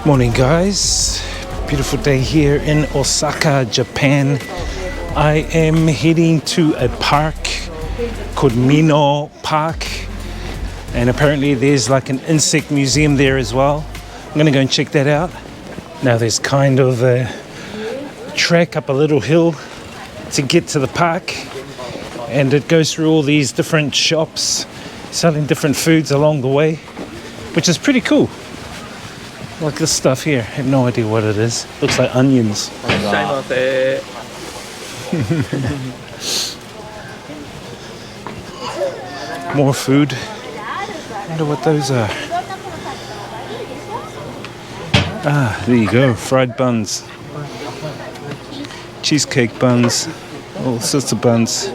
Morning guys, beautiful day here in Osaka, Japan. I am heading to a park called Minoo Park, and apparently there's like an insect museum there as well. I'm gonna go and check that out. Now there's kind of a trek up a little hill to get to the park, and it goes through all these different shops selling different foods along the way, which is pretty cool. Like this stuff here, I have no idea what it is. Looks like onions. More food. I wonder what those are. Ah, there you go, fried buns. Cheesecake buns, all sorts of buns.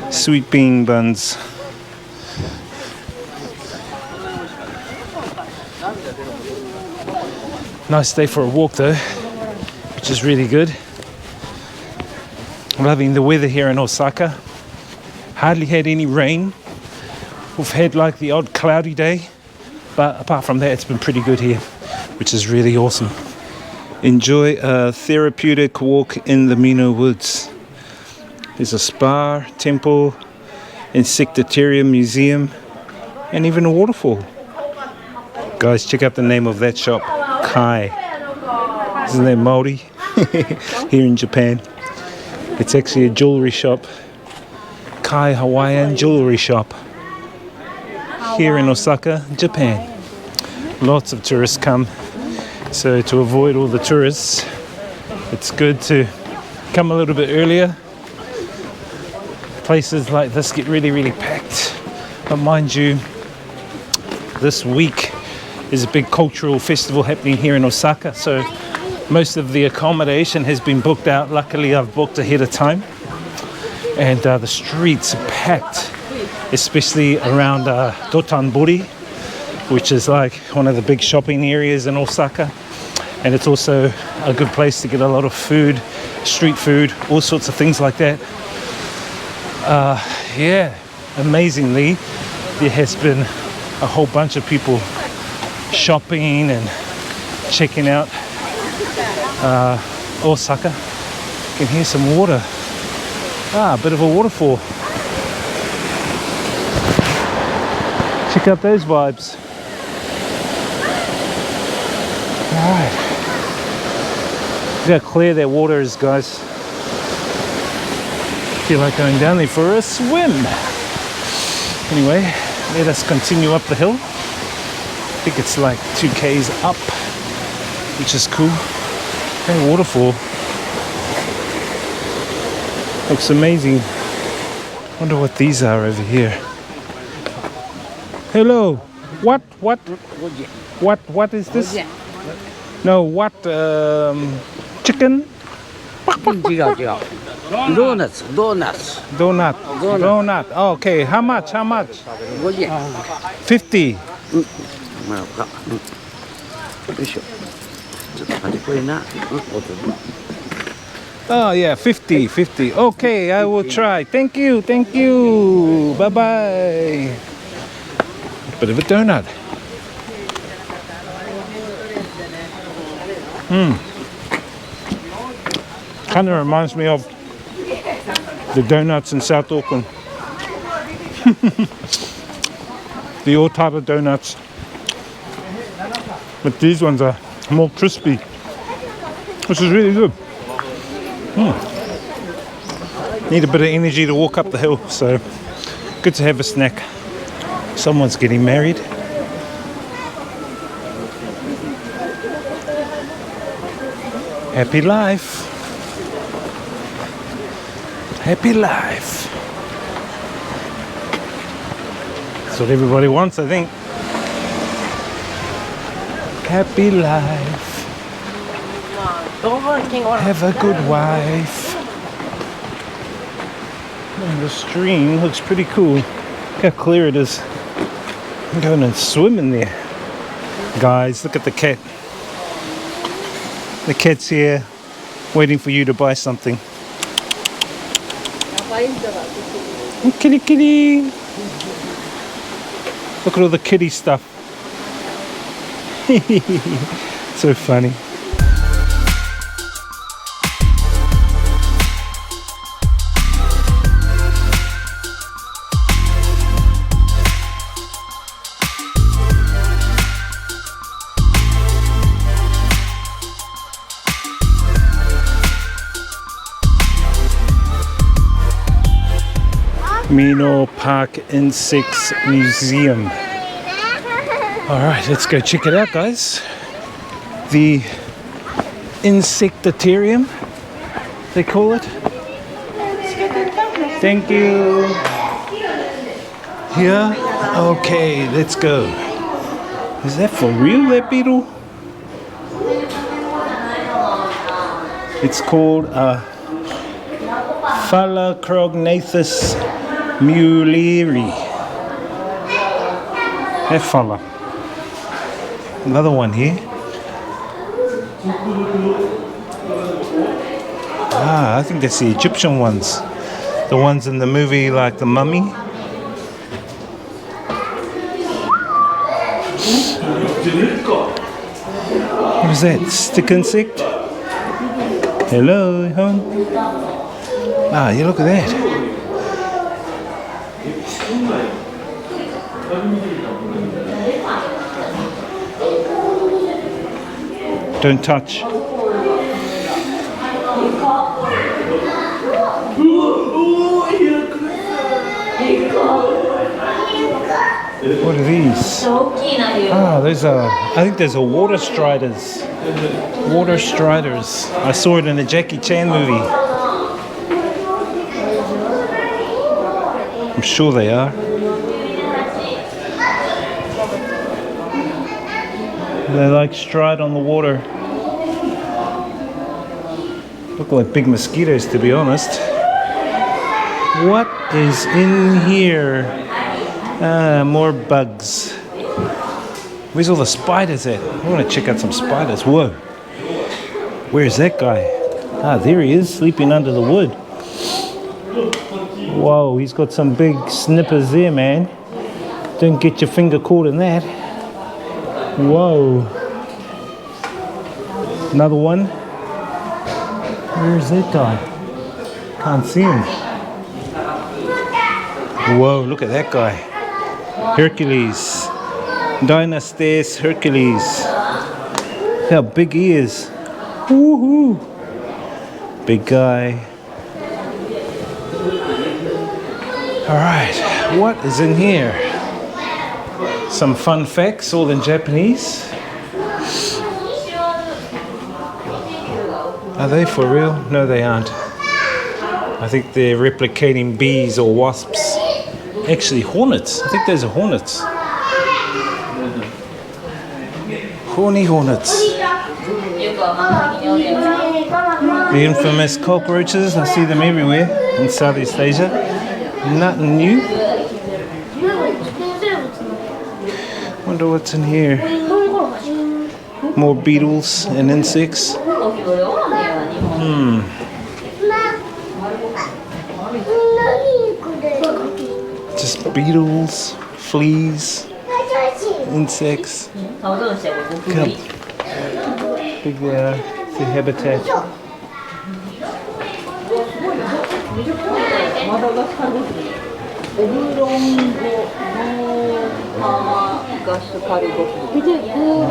Sweet bean buns. Nice day for a walk though, which is really good. I'm loving the weather here in Osaka. Hardly had any rain. We've had like the odd cloudy day, but apart from that it's been pretty good here, which is really awesome. Enjoy a therapeutic walk in the Minoo woods. There's a spa, temple, Insectarium museum, and even a waterfall. Guys, check out the name of that shop. Kai. Isn't that Maori? Here in Japan. It's actually a jewelry shop. Kai Hawaiian Jewelry Shop. Here in Osaka, Japan. Lots of tourists come. So to avoid all the tourists, it's good to come a little bit earlier. Places like this get really packed. But mind you, this week is a big cultural festival happening here in Osaka, so most of the accommodation has been booked out. Luckily I've booked ahead of time, and the streets are packed, especially around Dotonbori, which is like one of the big shopping areas in Osaka, and it's also a good place to get a lot of food, street food, all sorts of things like that. Yeah, amazingly there has been a whole bunch of people shopping and checking out Osaka. You can hear some water. A bit of a waterfall. Check out those vibes. Alright. Look how clear that water is, guys. Feel like going down there for a swim. Anyway, let us continue up the hill. I think it's like 2 k's up, which is cool. That waterfall looks amazing. Wonder what these are over here. Hello. What is this? No, what? Chicken? Donuts. Donut. Oh, okay. How much? 50. Oh yeah, 50. Okay, I will try. Thank you. Bye bye. Bit of a donut. Kind of reminds me of the donuts in South Auckland. The old type of donuts, but these ones are more crispy, which is really good. Need a bit of energy to walk up the hill, so good to have a snack. Someone's getting married. Happy life. That's what everybody wants, I think. Happy life. Have a good wife. And the stream looks pretty cool. Look how clear it is. I'm going to swim in there. Guys, look at the cat. The cat's here waiting for you to buy something. Kitty. Look at all the kitty stuff. So funny. Minoo Park Insects Museum. Alright, let's go check it out, guys. The Insectarium, they call it. Thank you. Here? Okay, let's go. Is that for real, that beetle? It's called Phallocrognathus Mulleri. That fella. Another one here. I think that's the Egyptian ones. The ones in the movie like The Mummy. What is that? Stick insect? Hello, home. You look at that. Don't touch. What are these? Those are, I think those are water striders. Water striders. I saw it in a Jackie Chan movie. I'm sure they are. They like stride on the water. Look like big mosquitoes, to be honest. What is in here? More bugs. Where's all the spiders at? I want to check out some spiders. Whoa. Where's that guy? There he is, sleeping under the wood. Whoa, he's got some big snippers there, man. Don't get your finger caught in that. Whoa. Another one. Where's that guy? Can't see him. Whoa, look at that guy. Hercules. Dynastes Hercules. How big he is. Woohoo. Big guy. Alright, what is in here? Some fun facts, all in Japanese. Are they for real? No, they aren't. I think they're replicating bees or wasps. Actually, hornets. I think those are hornets. Horny hornets. The infamous cockroaches. I see them everywhere in Southeast Asia. Nothing new. Wonder what's in here. More beetles and insects. Just beetles, fleas, insects. Look how big they are. It's a habitat.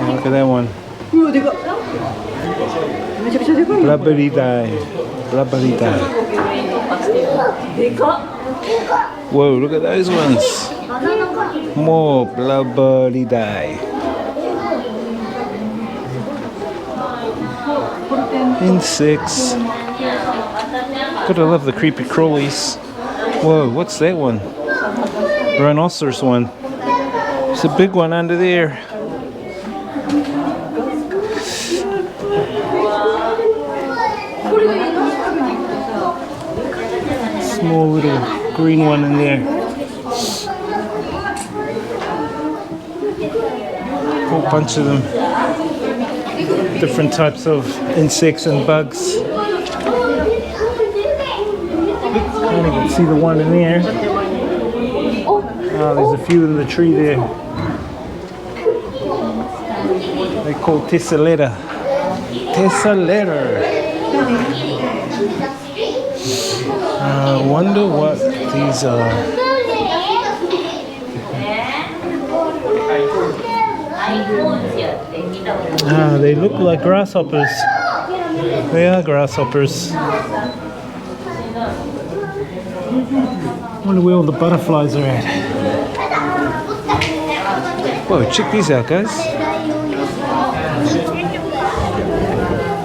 Look at that one. Blabberidae. Blabberidae. Whoa, look at those ones. More Blabberidae. Insects. Gotta love the creepy crawlies. Whoa, what's that one? Rhinoceros one. There's a big one under there. Small little green one in there. Whole bunch of them. Different types of insects and bugs. Can't even see the one in there. Oh, there's a few in the tree there. They call tesselletta. Tesselletta. I wonder what these are. They look like grasshoppers. They are grasshoppers. I wonder where all the butterflies are at. Whoa, check these out, guys.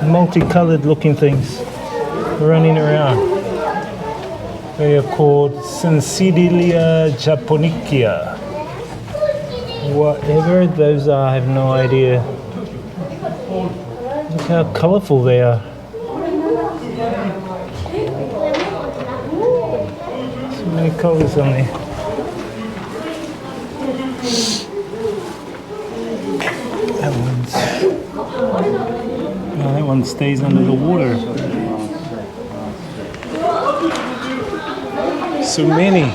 Multicolored looking things running around. They are called Insectarium japonica. Whatever those are, I have no idea. Look how colourful they are. So many colours on there. That one stays under the water. So many.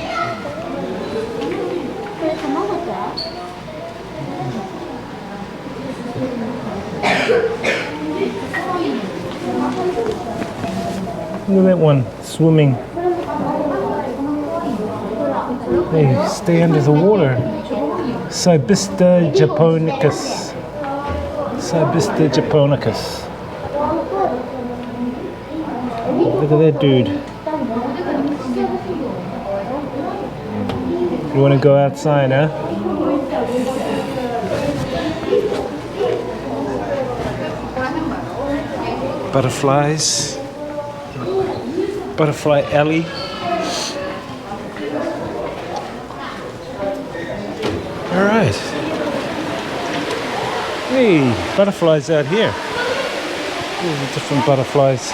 Look at that one swimming. They stay under the water. Cybista japonicus. Cybista japonicus. Look at that dude. You want to go outside, huh? Butterflies. Butterfly alley. All right. Hey, butterflies out here. All the different butterflies.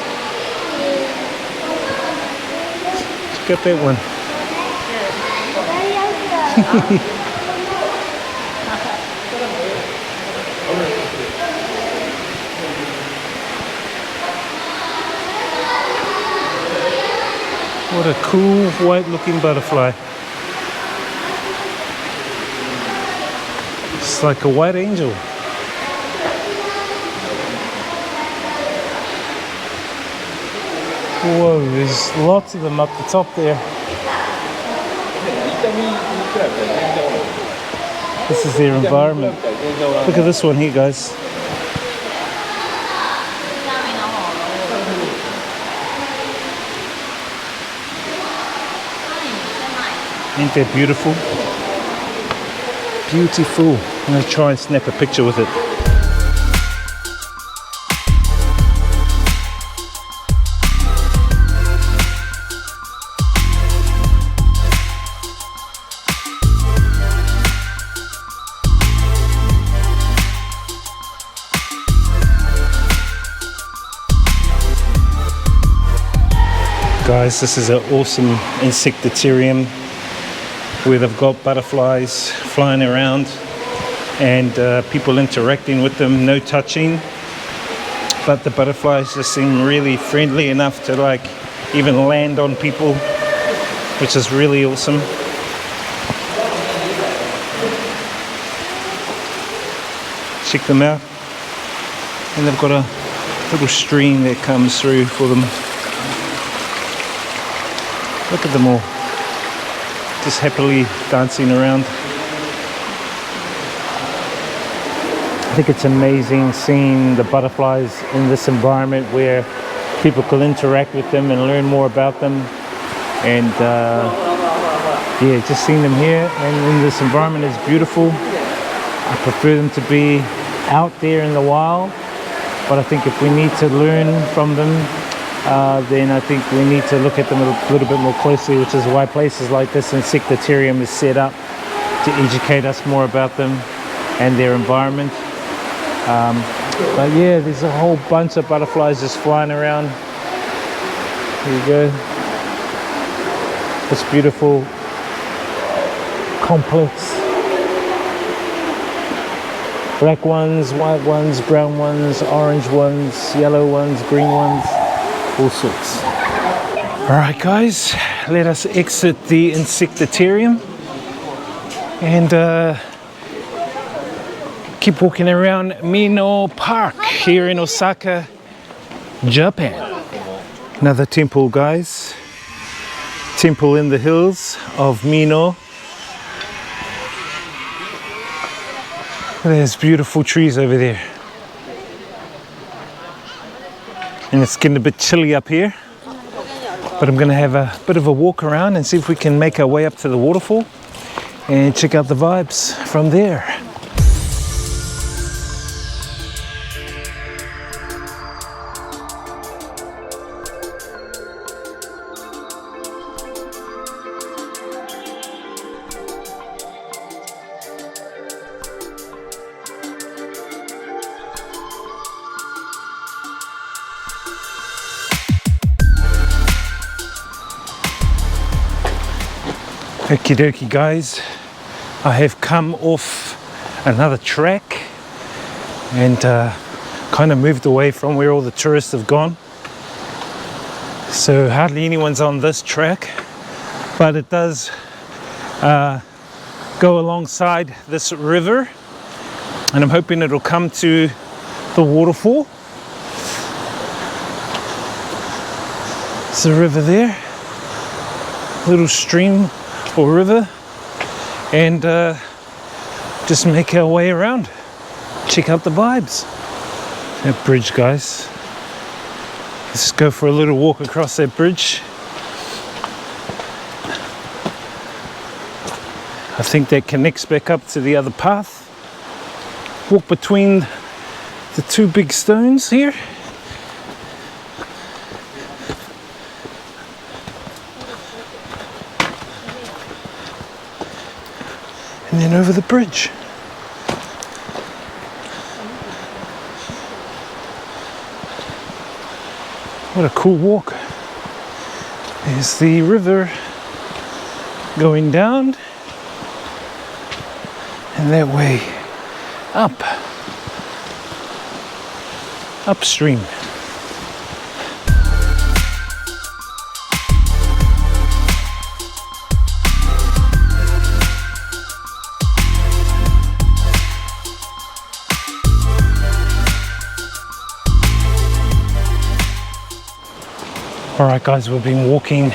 Check out that one. What a cool white looking butterfly. It's like a white angel. Whoa, there's lots of them up the top there. This is their environment. Look at this one here, guys. Ain't that beautiful? Beautiful. I'm going to try and snap a picture with it. Guys, this is an awesome insectarium where they've got butterflies flying around and people interacting with them, no touching. But the butterflies just seem really friendly enough to like even land on people, which is really awesome. Check them out. And they've got a little stream that comes through for them. Look at them all, just happily dancing around. I think it's amazing seeing the butterflies in this environment where people can interact with them and learn more about them. And yeah, just seeing them here and in this environment is beautiful. I prefer them to be out there in the wild, but I think if we need to learn from them, then I think we need to look at them a little bit more closely, which is why places like this Insectarium is set up to educate us more about them and their environment. But yeah, there's a whole bunch of butterflies just flying around. Here you go. This beautiful complex. Black ones, white ones, brown ones, orange ones, yellow ones, green ones. All sorts. Alright guys, let us exit the Insectarium and Keep walking around Minoo Park here in Osaka, Japan. Another temple, guys. Temple in the hills of Minoo. There's beautiful trees over there. And it's getting a bit chilly up here. But I'm going to have a bit of a walk around and see if we can make our way up to the waterfall and check out the vibes from there. Okie dokie, guys, I have come off another track and kind of moved away from where all the tourists have gone. So hardly anyone's on this track, but it does go alongside this river, and I'm hoping it'll come to the waterfall. There's a river there, little stream or river, and just make our way around, check out the vibes. That bridge, guys, let's go for a little walk across that bridge. I think that connects back up to the other path. Walk between the two big stones here. And then over the bridge. What a cool walk. There's the river going down and that way upstream. Alright, guys, we've been walking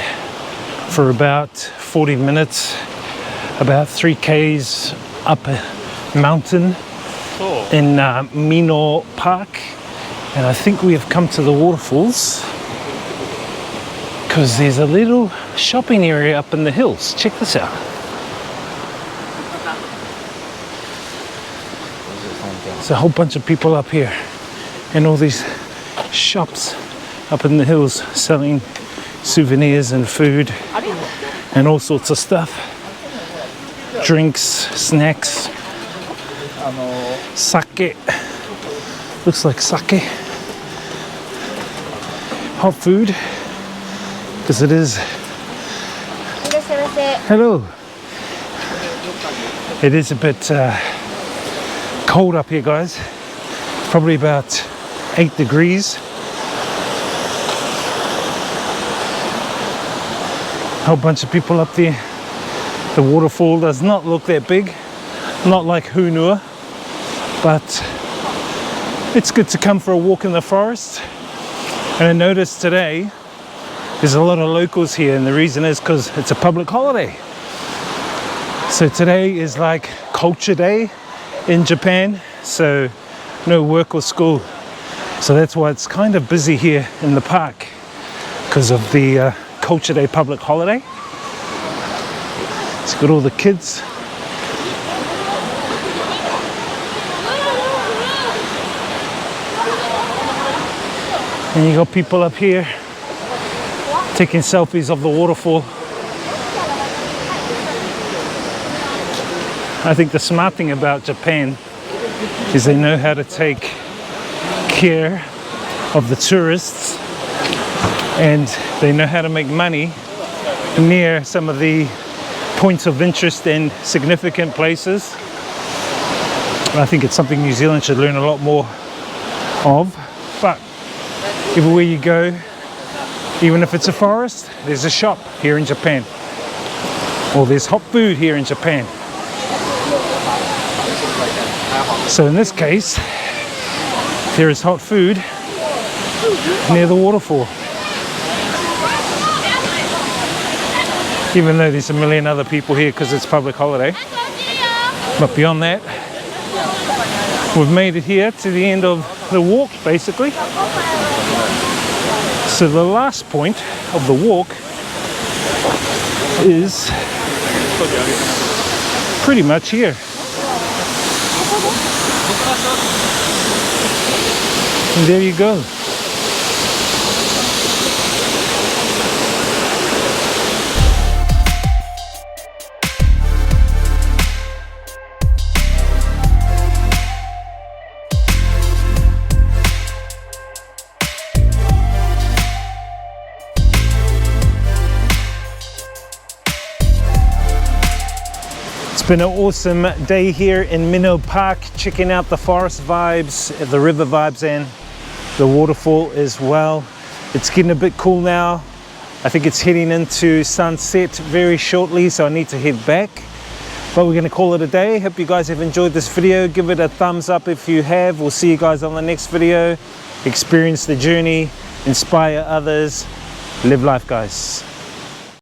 for about 40 minutes, about 3 k's up a mountain in Minoo Park, and I think we have come to the waterfalls because there's a little shopping area up in the hills. Check this out. There's a whole bunch of people up here and all these shops up in the hills selling souvenirs and food and all sorts of stuff. Drinks, snacks, sake. Looks like sake. Hot food, because it is. Hello. It is a bit cold up here, guys. Probably about 8 degrees. Whole bunch of people up there. The waterfall does not look that big, not like Hunua, but it's good to come for a walk in the forest. And I noticed today there's a lot of locals here, and the reason is because it's a public holiday. So today is like culture day in Japan, so no work or school. So that's why it's kind of busy here in the park, because of the Culture Day public holiday. It's got all the kids. And you got people up here taking selfies of the waterfall. I think the smart thing about Japan is they know how to take care of the tourists, and they know how to make money near some of the points of interest and significant places. I think it's something New Zealand should learn a lot more of. But everywhere you go, even if it's a forest, there's a shop here in Japan, or there's hot food here in Japan. So in this case, there is hot food near the waterfall. Even though there's a million other people here because it's public holiday. But beyond that, we've made it here to the end of the walk, basically. So the last point of the walk is pretty much here. And there you go. It's been an awesome day here in Minoo Park, checking out the forest vibes, the river vibes, and the waterfall as well. It's getting a bit cool now. I think it's heading into sunset very shortly, so I need to head back. But we're going to call it a day. Hope you guys have enjoyed this video. Give it a thumbs up if you have. We'll see you guys on the next video. Experience the journey, inspire others, live life, guys.